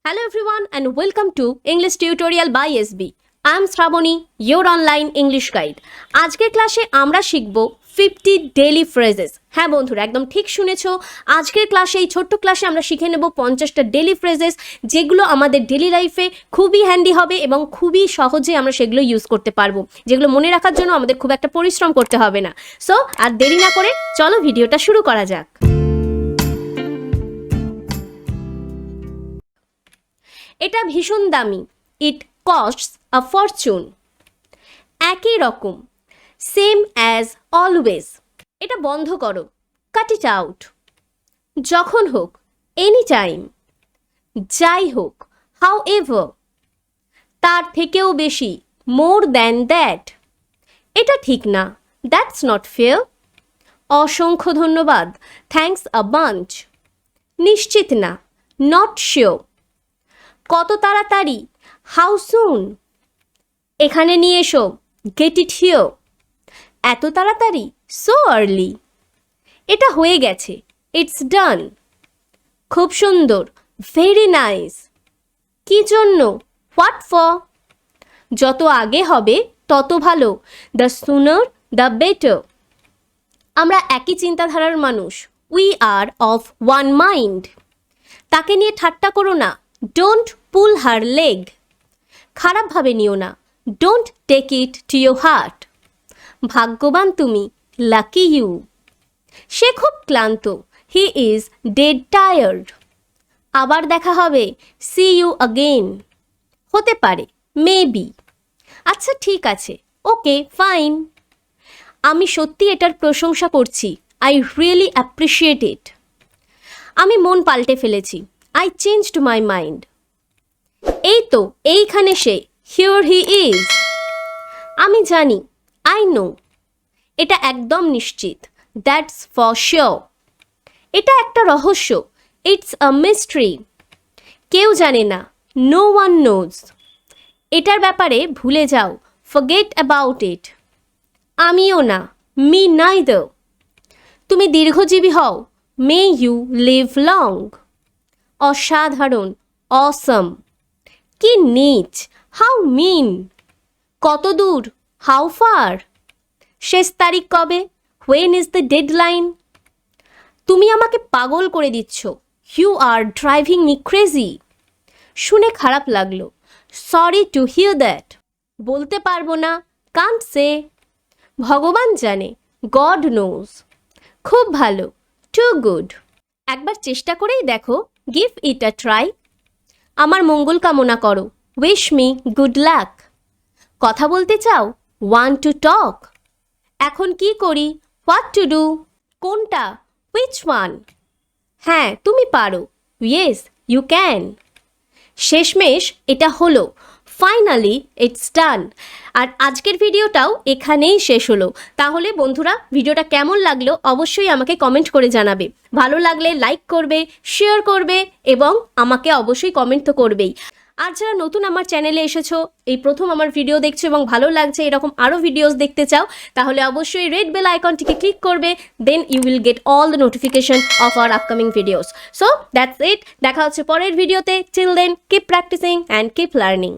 Hello everyone and welcome to English Tutorial by SB. I am Shraboni, your online English guide. আজকের ক্লাসে আমরা শিখব 50 daily phrases. হ্যাঁ বন্ধুরা, একদম ঠিক শুনেছো। আজকের ক্লাসে, এই ছোট্ট ক্লাসে আমরা শিখে নেব 50টা ডেইলি ফ্রেজেস, যেগুলো আমাদের ডেইলি লাইফে খুবই হ্যান্ডি হবে এবং খুবই সহজে আমরা সেগুলো ইউজ করতে পারবো, যেগুলো মনে রাখার জন্য আমাদের খুব একটা পরিশ্রম করতে হবে না। সো আর দেরি না করে চলো ভিডিওটা শুরু করা যাক। এটা ভীষণ দামি। ইট কস্টস আ ফরচুন। একই রকম। Same as always. এটা বন্ধ করো। কাট ইট আউট। যখন হোক। Any time. যাই হোক। How ever. তার থেকেও বেশি। More than that. এটা ঠিক না। That's not fair. অসংখ্য ধন্যবাদ। Thanks a bunch. নিশ্চিত না। Not sure. কত তাড়াতাড়ি। হাউ সুন। এখানে নিয়ে এসো। Get it here. এত তাড়াতাড়ি। So early. এটা হয়ে গেছে। ইটস ডান। খুব সুন্দর। Very nice. কি জন্য। What for. যত আগে হবে তত ভালো। The sooner the better. আমরা একই চিন্তাধারার মানুষ। We are of one mind. তাকে নিয়ে ঠাট্টা করো না। Don't pull her leg. খারাপভাবে নিও না। Don't take it to your heart. ভাগ্যবান তুমি। Lucky you. সে খুব ক্লান্ত। He is dead tired. আবার দেখা হবে। See you again. হতে পারে। মেবি। আচ্ছা ঠিক আছে। Okay fine. আমি সত্যি এটার প্রশংসা করছি। I really appreciate it. আমি মন পাল্টে ফেলেছি। I changed my mind. এই তো, এইখানে সে। Here he is. আমি জানি। I know. এটা একদম নিশ্চিত। That's for sure. এটা একটা রহস্য। It's a mystery. কেউ জানে না। No one knows. এটার ব্যাপারে ভুলে যাও। Forget about it. আমিও না। Me neither. তুমি দীর্ঘজীবী হও। May you live long. অসাধারণ। অসম। কি নীচ। How mean. কত দূর। How far. শেষ তারিখ কবে। When is the deadline. তুমি আমাকে পাগল করে দিচ্ছ। You are driving me crazy. শুনে খারাপ লাগলো। Sorry to hear that. বলতে পারবো না। Can't say. ভগবান জানে। God knows. খুব ভালো। Too good. একবার চেষ্টা করেই দেখো। Give it a try. আমার মঙ্গল কামনা করো। Wish me good luck. কথা বলতে চাও। Want to talk. এখন কি করি। What to do. কোনটা। Which one. হ্যাঁ তুমি পারো। Yes you can. শেষমেশ এটা হলো। ফাইনালি ইটস ডান। আর আজকের ভিডিওটাও এখানেই শেষ হলো। তাহলে বন্ধুরা, ভিডিওটা কেমন লাগলো অবশ্যই আমাকে কমেন্ট করে জানাবে। ভালো লাগলে লাইক করবে, শেয়ার করবে এবং আমাকে অবশ্যই কমেন্ট তো করবেই। আর যারা নতুন আমার চ্যানেলে এসেছো, এই প্রথম আমার ভিডিও দেখছো এবং ভালো লাগছে, এরকম আরও ভিডিওস দেখতে চাও, তাহলে অবশ্যই রেড বেল আইকনটিকে ক্লিক করবে। Then you will get all the notification of our upcoming videos. So that's it. দেখা হচ্ছে পরের ভিডিওতে। Till then keep practising and keep learning.